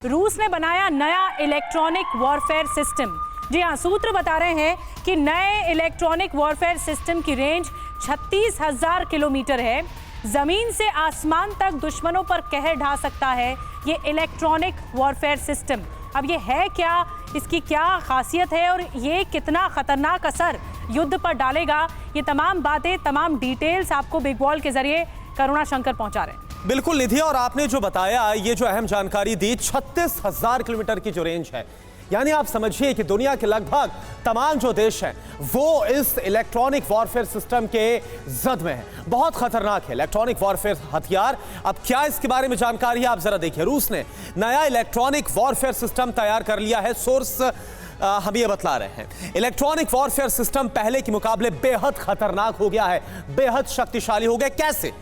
रूस ने बनाया नया इलेक्ट्रॉनिक वॉरफेयर सिस्टम। जी हाँ, सूत्र बता रहे हैं कि नए इलेक्ट्रॉनिक वॉरफेयर सिस्टम की रेंज 36,000 किलोमीटर है। जमीन से आसमान तक दुश्मनों पर कहर ढा सकता है ये इलेक्ट्रॉनिक वॉरफेयर सिस्टम। अब ये है क्या, इसकी क्या खासियत है और ये कितना खतरनाक असर युद्ध पर डालेगा, ये तमाम बातें, तमाम डिटेल्स आपको बिग वॉल के जरिए करुणा शंकर पहुंचा रहे हैं। बिल्कुल निधि, और आपने जो बताया, ये जो अहम जानकारी दी, 36,000 किलोमीटर की जो रेंज है, यानी आप समझिए कि दुनिया के लगभग तमाम जो देश हैं वो इस इलेक्ट्रॉनिक वॉरफेयर सिस्टम के जद में हैं। बहुत खतरनाक है इलेक्ट्रॉनिक वॉरफेयर हथियार। अब क्या इसके बारे में जानकारी है, आप जरा देखिए। रूस ने नया इलेक्ट्रॉनिक वॉरफेयर सिस्टम तैयार कर लिया है। सोर्स हम ये बतला रहे हैं, इलेक्ट्रॉनिक वॉरफेयर सिस्टम पहले के मुकाबले बेहद खतरनाक हो गया है, बेहद शक्तिशाली हो गया। कैसे?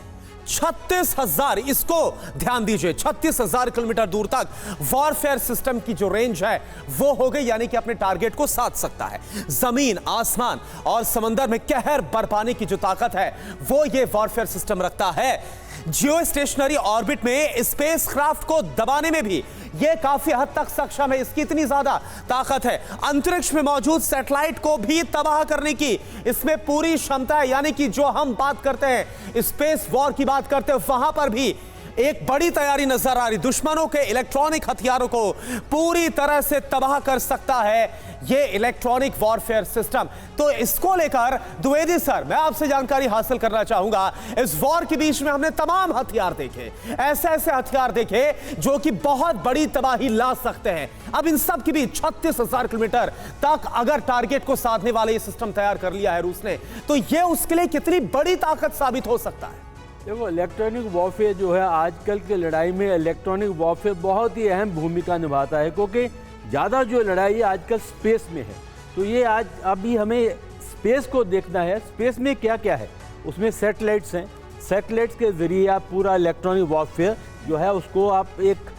36,000, इसको ध्यान दीजिए, 36,000 किलोमीटर दूर तक वॉरफेयर सिस्टम की जो रेंज है वो हो गई, यानी कि अपने टारगेट को साध सकता है। जमीन, आसमान और समंदर में कहर बरपाने की जो ताकत है वो ये वॉरफेयर सिस्टम रखता है। जियो स्टेशनरी ऑर्बिट में स्पेसक्राफ्ट को दबाने में भी ये काफी हद तक सक्षम है, इसकी इतनी ज्यादा ताकत है। अंतरिक्ष में मौजूद सैटेलाइट को भी तबाह करने की इसमें पूरी क्षमता है, यानी कि जो हम बात करते हैं स्पेस वॉर की बात करते हैं, वहां पर भी एक बड़ी तैयारी नजर आ रही। दुश्मनों के इलेक्ट्रॉनिक हथियारों को पूरी तरह से तबाह कर सकता है ये इलेक्ट्रॉनिक वॉरफेयर सिस्टम। तो इसको लेकर द्विवेदी सर, मैं आपसे जानकारी हासिल करना चाहूंगा। इस वॉर के बीच में हमने तमाम हथियार देखे, ऐसे ऐसे हथियार देखे जो कि बहुत बड़ी तबाही ला सकते हैं। अब इन सब के बीच 36,000 किलोमीटर तक अगर टारगेट को साधने वाले ये सिस्टम तैयार कर लिया है रूस ने, तो ये उसके लिए कितनी बड़ी ताकत साबित हो सकता है? देखो, इलेक्ट्रॉनिक वॉरफेयर जो है, आजकल की लड़ाई में इलेक्ट्रॉनिक वॉरफेयर बहुत ही अहम भूमिका निभाता है, क्योंकि ज़्यादा जो लड़ाई है आजकल स्पेस में है। तो ये आज अभी हमें स्पेस को देखना है। स्पेस में क्या क्या है, उसमें सैटेलाइट्स हैं। सैटेलाइट्स के ज़रिए आप पूरा इलेक्ट्रॉनिक वॉरफेयर जो है उसको आप एक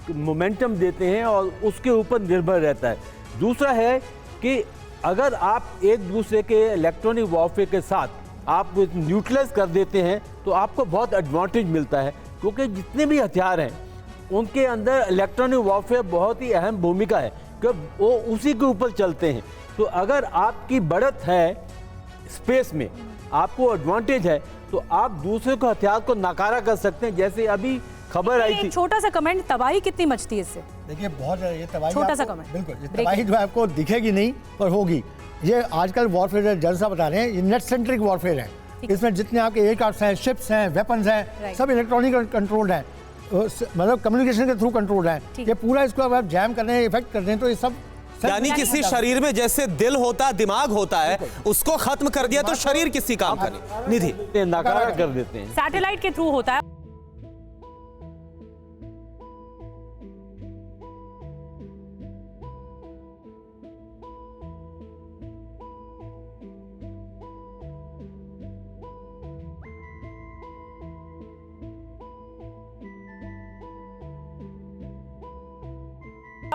मोमेंटम देते हैं और उसके ऊपर निर्भर रहता है। दूसरा है कि अगर आप एक दूसरे के इलेक्ट्रॉनिक वॉरफेयर के साथ आप न्यूट्रलाइज कर देते हैं तो आपको बहुत एडवांटेज मिलता है, क्योंकि जितने भी हथियार हैं उनके अंदर इलेक्ट्रॉनिक वॉरफेयर बहुत ही अहम भूमिका है, क्योंकि वो उसी के ऊपर चलते हैं। तो अगर आपकी बढ़त है स्पेस में, आपको एडवांटेज है, तो आप दूसरे को हथियार को नकारा कर सकते हैं। जैसे अभी खबर आई थी, छोटा सा कमेंट, तबाही कितनी मचती है इससे? देखिए, बहुत ये तबाही, छोटा सा कमेंट, बिल्कुल ये तबाही जो है आपको दिखेगी नहीं पर होगी। ये आजकल वॉरफेयर जल साहब बता रहे हैं, ये नेट सेंट्रिक वॉरफेयर है। इसमें जितने आपके एयरक्राफ्ट हैं, शिप्स हैं, वेपन्स हैं, सब इलेक्ट्रॉनिक कंट्रोल्ड हैं, मतलब कम्युनिकेशन के थ्रू कंट्रोल्ड हैं। ये पूरा इसको अगर आप जैम कर दें, इफेक्ट कर दें तो ये सब, यानी किसी शरीर में जैसे दिल होता है, दिमाग होता है, उसको खत्म कर दिया तो शरीर किसी काम का नहीं। निधि, नकारा कर देते हैं। सैटेलाइट के थ्रू होता है।